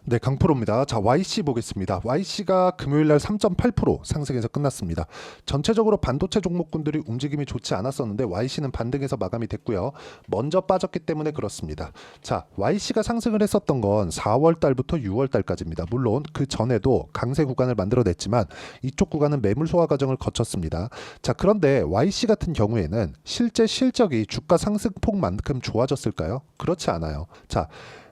네, 강프로입니다. 자, YC 보겠습니다. YC가 금요일 날 3.8% 상승해서 끝났습니다. 전체적으로 반도체 종목군들이 움직임이 좋지 않았었는데 YC는 반등해서 마감이 됐고요. 먼저 빠졌기 때문에 그렇습니다. 자, YC가 상승을 했었던 건 4월 달부터 6월 달까지입니다. 물론 그 전에도 강세 구간을 만들어냈지만 이쪽 구간은 매물 소화 과정을 거쳤습니다. 자, 그런데 YC 같은 경우에는 실제 실적이 주가 상승폭만큼 좋아졌을까요? 그렇지 않아요. 자,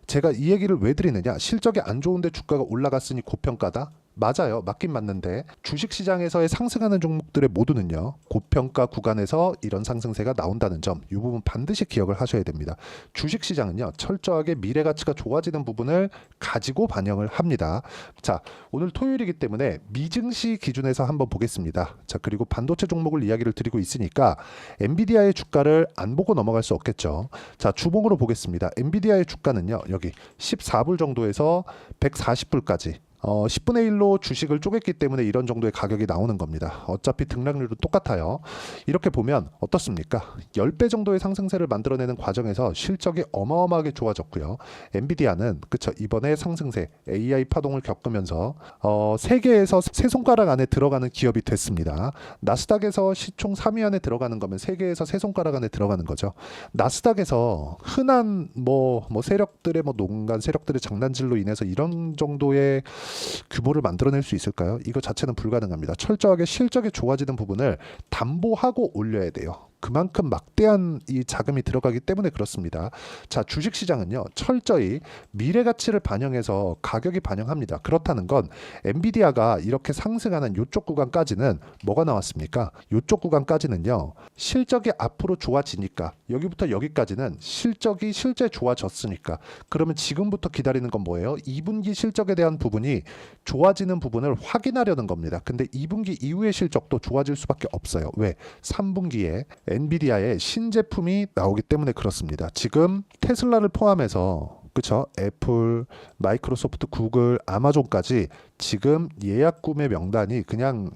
제가 이 얘기를 왜 드리느냐? 실적이 안 좋은데 주가가 올라갔으니 고평가다? 맞아요. 맞긴 맞는데 주식시장에서의 상승하는 종목들의 모두는요. 고평가 구간에서 이런 상승세가 나온다는 점, 이 부분 반드시 기억을 하셔야 됩니다. 주식시장은요. 철저하게 미래가치가 좋아지는 부분을 가지고 반영을 합니다. 자, 오늘 토요일이기 때문에 미증시 기준에서 한번 보겠습니다. 자, 그리고 반도체 종목을 이야기를 드리고 있으니까 엔비디아의 주가를 안 보고 넘어갈 수 없겠죠. 자, 주봉으로 보겠습니다. 엔비디아의 주가는요. 여기 14불 정도에서 140불까지 10분의 1로 주식을 쪼갰기 때문에 이런 정도의 가격이 나오는 겁니다. 어차피 등락률은 똑같아요. 이렇게 보면 어떻습니까? 10배 정도의 상승세를 만들어내는 과정에서 실적이 어마어마하게 좋아졌고요. 엔비디아는 그쵸, 이번에 상승세 AI 파동을 겪으면서 세계에서 세 손가락 안에 들어가는 기업이 됐습니다. 나스닥에서 시총 3위 안에 들어가는 거면 세계에서 세 손가락 안에 들어가는 거죠. 나스닥에서 흔한 세력들의 농간 세력들의 장난질로 인해서 이런 정도의 규모를 만들어낼 수 있을까요? 이거 자체는 불가능합니다. 철저하게 실적이 좋아지는 부분을 담보하고 올려야 돼요. 그만큼 막대한 이 자금이 들어가기 때문에 그렇습니다. 자, 주식시장은요. 철저히 미래가치를 반영해서 가격이 반영합니다. 그렇다는 건 엔비디아가 이렇게 상승하는 이쪽 구간까지는 뭐가 나왔습니까? 이쪽 구간까지는요. 실적이 앞으로 좋아지니까 여기부터 여기까지는 실적이 실제 좋아졌으니까 그러면 지금부터 기다리는 건 뭐예요? 2분기 실적에 대한 부분이 좋아지는 부분을 확인하려는 겁니다. 근데 2분기 이후의 실적도 좋아질 수밖에 없어요. 왜? 3분기에 엔비디아의 신제품이 나오기 때문에 그렇습니다. 지금 테슬라를 포함해서 그쵸? 애플, 마이크로소프트, 구글, 아마존까지 지금 예약 구매 명단이 그냥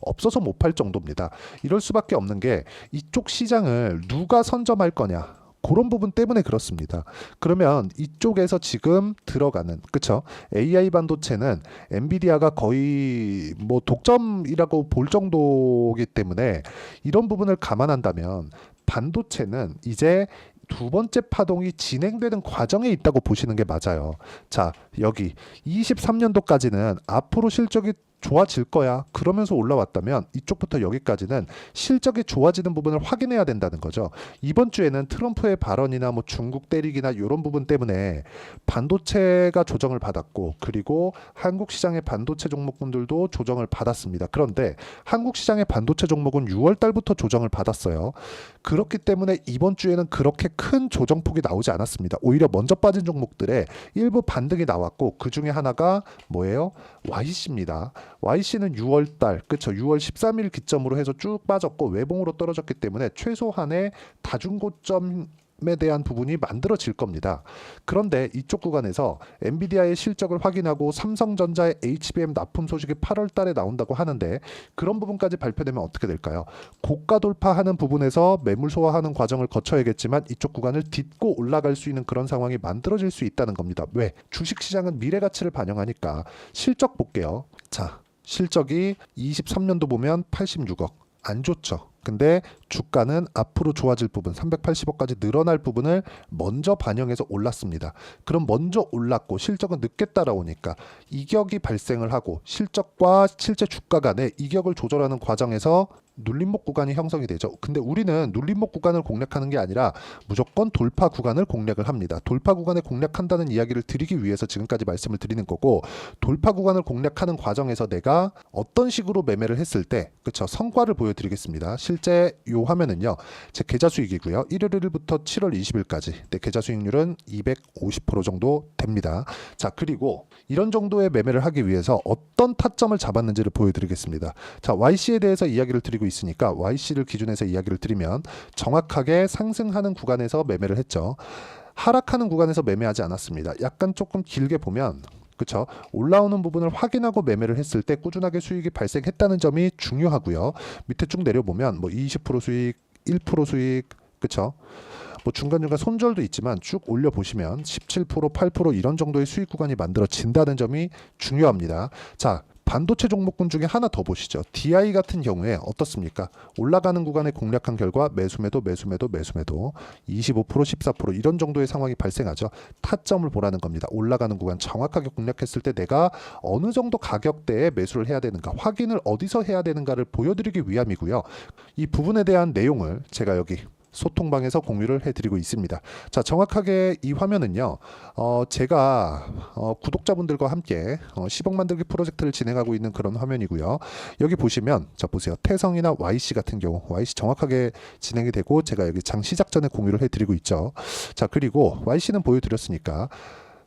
없어서 못 팔 정도입니다. 이럴 수밖에 없는 게 이쪽 시장을 누가 선점할 거냐? 그런 부분 때문에 그렇습니다. 그러면 이쪽에서 지금 들어가는 그쵸? AI 반도체는 엔비디아가 거의 독점이라고 볼 정도이기 때문에 이런 부분을 감안한다면 반도체는 이제 두 번째 파동이 진행되는 과정에 있다고 보시는 게 맞아요. 자, 여기 23년도까지는 앞으로 실적이 좋아질 거야. 그러면서 올라왔다면 이쪽부터 여기까지는 실적이 좋아지는 부분을 확인해야 된다는 거죠. 이번 주에는 트럼프의 발언이나 중국 때리기나 이런 부분 때문에 반도체가 조정을 받았고 그리고 한국 시장의 반도체 종목군들도 조정을 받았습니다. 그런데 한국 시장의 반도체 종목은 6월 달부터 조정을 받았어요. 그렇기 때문에 이번 주에는 그렇게 큰 조정폭이 나오지 않았습니다. 오히려 먼저 빠진 종목들의 일부 반등이 나왔고 그 중에 하나가 뭐예요? YC입니다. YC는 6월달, 그쵸? 6월 13일 기점으로 해서 쭉 빠졌고 외봉으로 떨어졌기 때문에 최소한의 다중고점에 대한 부분이 만들어질 겁니다. 그런데 이쪽 구간에서 엔비디아의 실적을 확인하고 삼성전자의 HBM 납품 소식이 8월 달에 나온다고 하는데 그런 부분까지 발표되면 어떻게 될까요? 고가 돌파하는 부분에서 매물 소화하는 과정을 거쳐야겠지만 이쪽 구간을 딛고 올라갈 수 있는 그런 상황이 만들어질 수 있다는 겁니다. 왜? 주식시장은 미래가치를 반영하니까 실적 볼게요. 자, 실적이 23년도 보면 86억. 안 좋죠. 근데 주가는 앞으로 좋아질 부분 380억까지 늘어날 부분을 먼저 반영해서 올랐습니다. 그럼 먼저 올랐고 실적은 늦게 따라오니까 이격이 발생을 하고 실적과 실제 주가 간의 이격을 조절하는 과정에서 눌림목 구간이 형성이 되죠. 근데 우리는 눌림목 구간을 공략하는 게 아니라 무조건 돌파 구간을 공략을 합니다. 돌파 구간을 공략한다는 이야기를 드리기 위해서 지금까지 말씀을 드리는 거고 돌파 구간을 공략하는 과정에서 내가 어떤 식으로 매매를 했을 때 그쵸 성과를 보여드리겠습니다. 실제 요 화면은요. 제 계좌 수익이고요. 1월 1일부터 7월 20일까지 내 계좌 수익률은 250% 정도 됩니다. 자, 그리고 이런 정도의 매매를 하기 위해서 어떤 타점을 잡았는지를 보여드리겠습니다. 자, YC에 대해서 이야기를 드리고 있으니까 YC를 기준해서 이야기를 드리면 정확하게 상승하는 구간에서 매매를 했죠. 하락하는 구간에서 매매하지 않았습니다. 약간 조금 길게 보면 그쵸? 올라오는 부분을 확인하고 매매를 했을 때 꾸준하게 수익이 발생했다는 점이 중요하고요. 밑에 쭉 내려보면 20% 수익, 1% 수익, 그쵸? 뭐 중간중간 손절도 있지만 쭉 올려보시면 17%, 8% 이런 정도의 수익 구간이 만들어진다는 점이 중요합니다. 자, 반도체 종목군 중에 하나 더 보시죠. DI 같은 경우에 어떻습니까? 올라가는 구간에 공략한 결과 매수매도 25%, 14% 이런 정도의 상황이 발생하죠. 타점을 보라는 겁니다. 올라가는 구간 정확하게 공략했을 때 내가 어느 정도 가격대에 매수를 해야 되는가, 확인을 어디서 해야 되는가를 보여드리기 위함이고요. 이 부분에 대한 내용을 제가 여기 소통방에서 공유를 해드리고 있습니다. 자, 정확하게 이 화면은요, 제가 구독자분들과 함께 10억 만들기 프로젝트를 진행하고 있는 그런 화면이고요. 여기 보시면, 자 보세요, 태성이나 YC 같은 경우, YC 정확하게 진행이 되고 제가 여기 장 시작 전에 공유를 해드리고 있죠. 자, 그리고 YC는 보여드렸으니까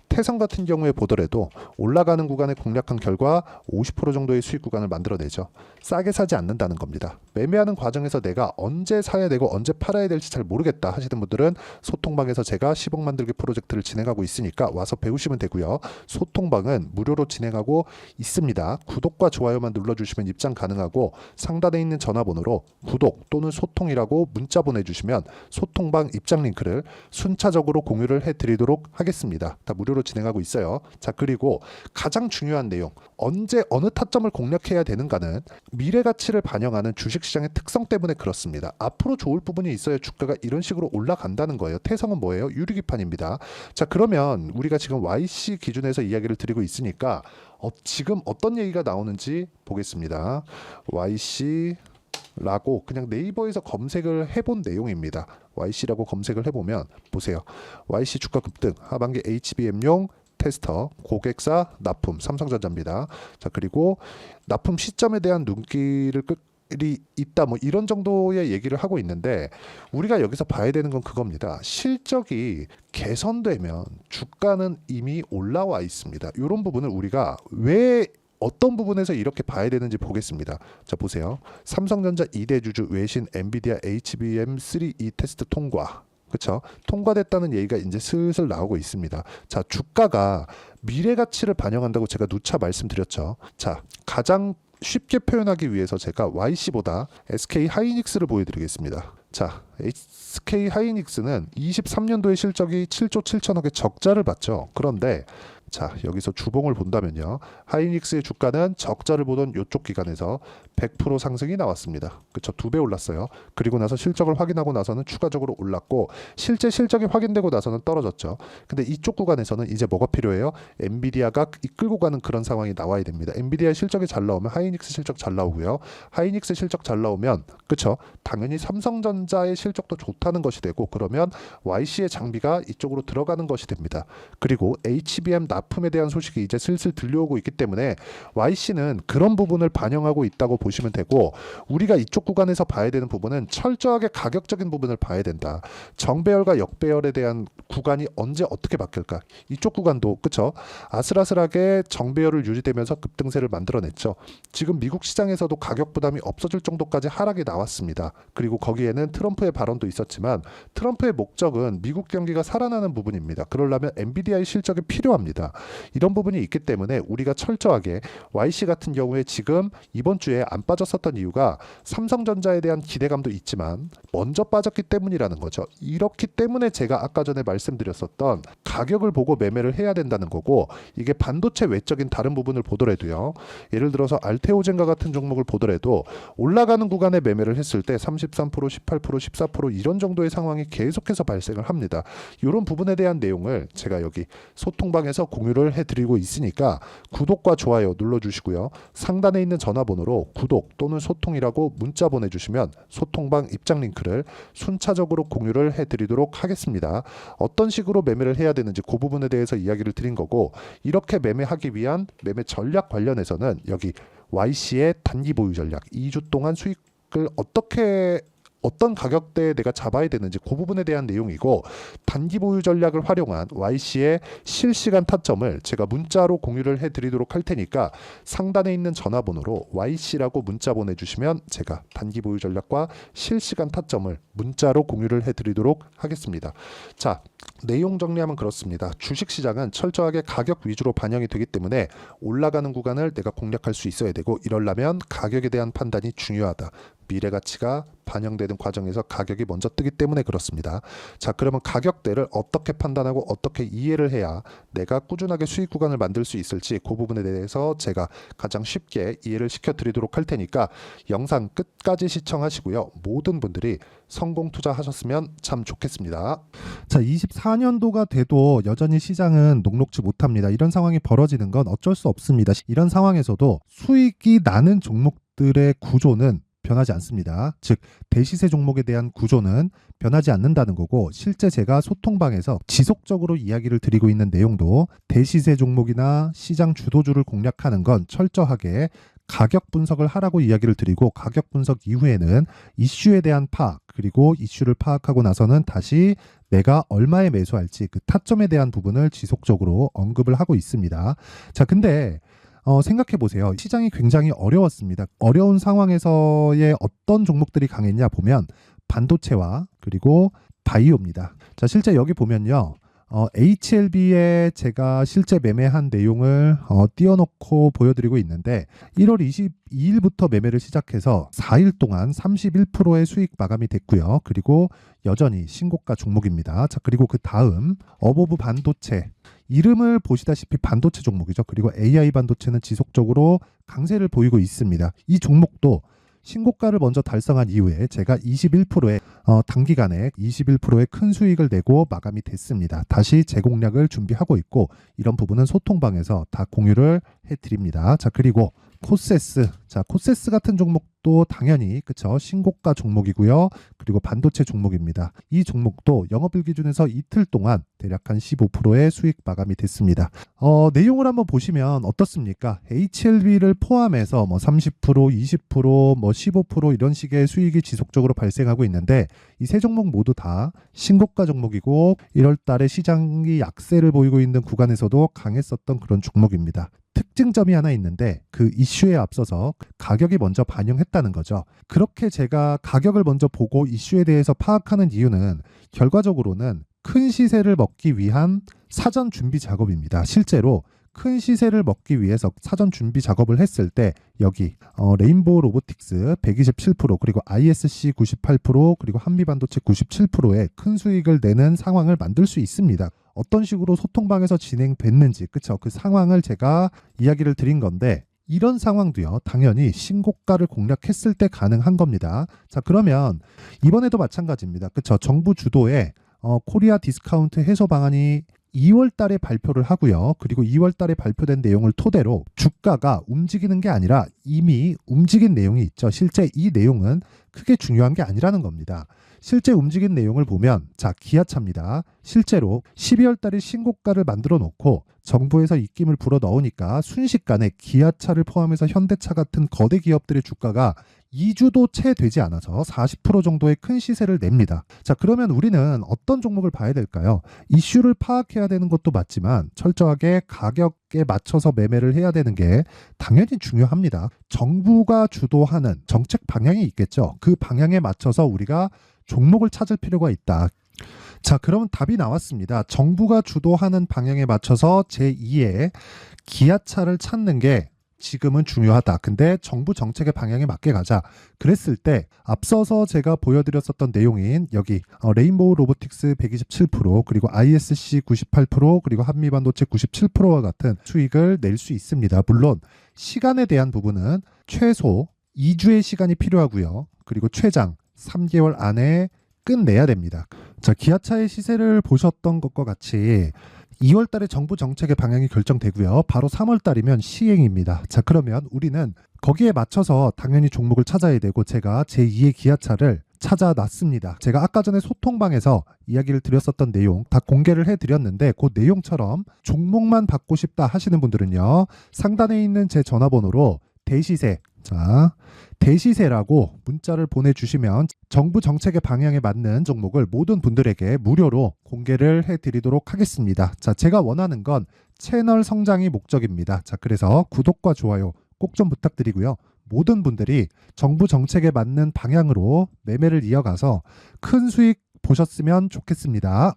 태성 같은 경우에 보더라도 올라가는 구간에 공략한 결과 50% 정도의 수익 구간을 만들어내죠. 싸게 사지 않는다는 겁니다. 매매하는 과정에서 내가 언제 사야 되고 언제 팔아야 될지 잘 모르겠다 하시는 분들은 소통방에서 제가 10억 만들기 프로젝트를 진행하고 있으니까 와서 배우시면 되고요. 소통방은 무료로 진행하고 있습니다. 구독과 좋아요만 눌러주시면 입장 가능하고 상단에 있는 전화번호로 구독 또는 소통이라고 문자 보내주시면 소통방 입장 링크를 순차적으로 공유를 해드리도록 하겠습니다. 다 무료로 진행하고 있어요. 자, 그리고 가장 중요한 내용, 언제 어느 타점을 공략해야 되는가는 미래 가치를 반영하는 주식시장의 특성 때문에 그렇습니다. 앞으로 좋을 부분이 있어야 주가가 이런 식으로 올라간다는 거예요. 태성은 뭐예요? 유리기판입니다. 자, 그러면 우리가 지금 YC 기준에서 이야기를 드리고 있으니까 지금 어떤 얘기가 나오는지 보겠습니다. YC 라고 그냥 네이버에서 검색을 해본 내용입니다. YC라고 검색을 해보면 보세요. YC 주가 급등, 하반기 HBM용 테스터, 고객사 납품, 삼성전자입니다. 자, 그리고 납품 시점에 대한 눈길을 있다, 뭐 이런 정도의 얘기를 하고 있는데 우리가 여기서 봐야 되는 건 그겁니다. 실적이 개선되면 주가는 이미 올라와 있습니다. 이런 부분을 우리가 왜 어떤 부분에서 이렇게 봐야 되는지 보겠습니다. 자, 보세요. 삼성전자 2대 주주 외신 엔비디아 HBM3E 테스트 통과. 그렇죠? 통과됐다는 얘기가 이제 슬슬 나오고 있습니다. 자, 주가가 미래 가치를 반영한다고 제가 누차 말씀드렸죠. 자, 가장 쉽게 표현하기 위해서 제가 YC보다 SK 하이닉스를 보여드리겠습니다. 자, SK 하이닉스는 23년도의 실적이 7조 7천억의 적자를 봤죠. 그런데 자, 여기서 주봉을 본다면요, 하이닉스의 주가는 적자를 보던 이쪽 기간에서 100% 상승이 나왔습니다. 그쵸? 2배 올랐어요. 그리고 나서 실적을 확인하고 나서는 추가적으로 올랐고 실제 실적이 확인되고 나서는 떨어졌죠. 근데 이쪽 구간에서는 이제 뭐가 필요해요? 엔비디아가 이끌고 가는 그런 상황이 나와야 됩니다. 엔비디아 실적이 잘 나오면 하이닉스 실적 잘 나오고요. 하이닉스 실적 잘 나오면 그쵸? 당연히 삼성전자의 실적도 좋다는 것이 되고 그러면 YC의 장비가 이쪽으로 들어가는 것이 됩니다. 그리고 HBM 납품에 대한 소식이 이제 슬슬 들려오고 있기 때문에 YC는 그런 부분을 반영하고 있다고 보시면 되고 우리가 이쪽 구간에서 봐야 되는 부분은 철저하게 가격적인 부분을 봐야 된다. 정배열과 역배열에 대한 구간이 언제 어떻게 바뀔까? 이쪽 구간도 그쵸? 아슬아슬하게 정배열을 유지되면서 급등세를 만들어냈죠. 지금 미국 시장에서도 가격 부담이 없어질 정도까지 하락이 나왔습니다. 그리고 거기에는 트럼프의 발언도 있었지만 트럼프의 목적은 미국 경기가 살아나는 부분입니다. 그러려면 엔비디아의 실적이 필요합니다. 이런 부분이 있기 때문에 우리가 철저하게 YC 같은 경우에 지금 이번 주에 안 빠졌었던 이유가 삼성전자에 대한 기대감도 있지만 먼저 빠졌기 때문이라는 거죠. 이렇기 때문에 제가 아까 전에 말씀드렸었던 가격을 보고 매매를 해야 된다는 거고 이게 반도체 외적인 다른 부분을 보더라도요. 예를 들어서 알테오젠과 같은 종목을 보더라도 올라가는 구간에 매매를 했을 때 33%, 18%, 14% 이런 정도의 상황이 계속해서 발생을 합니다. 이런 부분에 대한 내용을 제가 여기 소통방에서 공유를 해드리고 있으니까 구독과 좋아요 눌러주시고요. 상단에 있는 전화번호로 구독 또는 소통이라고 문자 보내주시면 소통방 입장 링크를 순차적으로 공유를 해드리도록 하겠습니다. 어떤 식으로 매매를 해야 되는지 그 부분에 대해서 이야기를 드린 거고 이렇게 매매하기 위한 매매 전략 관련해서는 여기 YC의 단기 보유 전략 2주 동안 수익을 어떤 가격대에 내가 잡아야 되는지 그 부분에 대한 내용이고 단기 보유 전략을 활용한 YC의 실시간 타점을 제가 문자로 공유를 해드리도록 할 테니까 상단에 있는 전화번호로 YC라고 문자 보내주시면 제가 단기 보유 전략과 실시간 타점을 문자로 공유를 해드리도록 하겠습니다. 자, 내용 정리하면 그렇습니다. 주식시장은 철저하게 가격 위주로 반영이 되기 때문에 올라가는 구간을 내가 공략할 수 있어야 되고 이러려면 가격에 대한 판단이 중요하다. 미래 가치가 반영되는 과정에서 가격이 먼저 뜨기 때문에 그렇습니다. 자, 그러면 가격대를 어떻게 판단하고 어떻게 이해를 해야 내가 꾸준하게 수익 구간을 만들 수 있을지 그 부분에 대해서 제가 가장 쉽게 이해를 시켜드리도록 할 테니까 영상 끝까지 시청하시고요. 모든 분들이 성공 투자하셨으면 참 좋겠습니다. 자, 24년도가 돼도 여전히 시장은 녹록지 못합니다. 이런 상황이 벌어지는 건 어쩔 수 없습니다. 이런 상황에서도 수익이 나는 종목들의 구조는 변하지 않습니다. 즉 대시세 종목에 대한 구조는 변하지 않는다는 거고, 실제 제가 소통방에서 지속적으로 이야기를 드리고 있는 내용도 대시세 종목이나 시장 주도주를 공략하는 건 철저하게 가격 분석을 하라고 이야기를 드리고, 가격 분석 이후에는 이슈에 대한 파악, 그리고 이슈를 파악하고 나서는 다시 내가 얼마에 매수할지 그 타점에 대한 부분을 지속적으로 언급을 하고 있습니다. 자, 근데 생각해 보세요. 시장이 굉장히 어려웠습니다. 어려운 상황에서의 어떤 종목들이 강했냐 보면 반도체와 그리고 바이오입니다. 자, 실제 여기 보면요. HLB에 제가 실제 매매한 내용을 띄워놓고 보여드리고 있는데 1월 22일부터 매매를 시작해서 4일 동안 31%의 수익 마감이 됐고요. 그리고 여전히 신고가 종목입니다. 자, 그리고 그 다음 어보브 반도체, 이름을 보시다시피 반도체 종목이죠. 그리고 AI 반도체는 지속적으로 강세를 보이고 있습니다. 이 종목도 신고가를 먼저 달성한 이후에 제가 21%의 단기간에 21%의 큰 수익을 내고 마감이 됐습니다. 다시 재공략을 준비하고 있고, 이런 부분은 소통방에서 다 공유를 해드립니다. 자, 그리고 코세스, 자, 코세스 같은 종목도 당연히 그쵸, 신고가 종목이고요. 그리고 반도체 종목입니다. 이 종목도 영업일 기준에서 이틀 동안 대략 한 15%의 수익 마감이 됐습니다. 내용을 한번 보시면 어떻습니까? HLB를 포함해서 뭐 30%, 20%, 뭐 15% 이런 식의 수익이 지속적으로 발생하고 있는데, 이 세 종목 모두 다 신고가 종목이고 1월 달에 시장이 약세를 보이고 있는 구간에서도 강했었던 그런 종목입니다. 특징점이 하나 있는데 그 이슈에 앞서서 가격이 먼저 반영했다는 거죠. 그렇게 제가 가격을 먼저 보고 이슈에 대해서 파악하는 이유는 결과적으로는 큰 시세를 먹기 위한 사전 준비 작업입니다. 실제로 큰 시세를 먹기 위해서 사전 준비 작업을 했을 때 여기 레인보우 로보틱스 127%, 그리고 ISC 98%, 그리고 한미반도체 97%의 큰 수익을 내는 상황을 만들 수 있습니다. 어떤 식으로 소통방에서 진행됐는지, 그쵸? 그 상황을 제가 이야기를 드린 건데, 이런 상황도요, 당연히 신고가를 공략했을 때 가능한 겁니다. 자, 그러면 이번에도 마찬가지입니다. 그쵸? 정부 주도의 코리아 디스카운트 해소 방안이 2월 달에 발표를 하고요. 그리고 2월 달에 발표된 내용을 토대로 주가가 움직이는 게 아니라 이미 움직인 내용이 있죠. 실제 이 내용은 크게 중요한 게 아니라는 겁니다. 실제 움직인 내용을 보면, 자, 기아차입니다. 실제로 12월 달에 신고가를 만들어 놓고 정부에서 입김을 불어 넣으니까 순식간에 기아차를 포함해서 현대차 같은 거대 기업들의 주가가 2주도 채 되지 않아서 40% 정도의 큰 시세를 냅니다. 자, 그러면 우리는 어떤 종목을 봐야 될까요? 이슈를 파악해야 되는 것도 맞지만 철저하게 가격에 맞춰서 매매를 해야 되는 게 당연히 중요합니다. 정부가 주도하는 정책 방향이 있겠죠. 그 방향에 맞춰서 우리가 종목을 찾을 필요가 있다. 자, 그러면 답이 나왔습니다. 정부가 주도하는 방향에 맞춰서 제2의 기아차를 찾는 게 지금은 중요하다. 근데 정부 정책의 방향에 맞게 가자. 그랬을 때 앞서서 제가 보여드렸었던 내용인 여기 레인보우 로보틱스 127%, 그리고 ISC 98%, 그리고 한미반도체 97%와 같은 수익을 낼 수 있습니다. 물론 시간에 대한 부분은 최소 2주의 시간이 필요하고요. 그리고 최장 3개월 안에 끝내야 됩니다. 자, 기아차의 시세를 보셨던 것과 같이 2월 달에 정부 정책의 방향이 결정되고요. 바로 3월 달이면 시행입니다. 자, 그러면 우리는 거기에 맞춰서 당연히 종목을 찾아야 되고, 제가 제2의 기아차를 찾아놨습니다. 제가 아까 전에 소통방에서 이야기를 드렸었던 내용 다 공개를 해드렸는데, 그 내용처럼 종목만 받고 싶다 하시는 분들은요, 상단에 있는 제 전화번호로 대시세, 자, 대시세라고 문자를 보내주시면 정부 정책의 방향에 맞는 종목을 모든 분들에게 무료로 공개를 해드리도록 하겠습니다. 자, 제가 원하는 건 채널 성장이 목적입니다. 자, 그래서 구독과 좋아요 꼭 좀 부탁드리고요. 모든 분들이 정부 정책에 맞는 방향으로 매매를 이어가서 큰 수익 보셨으면 좋겠습니다.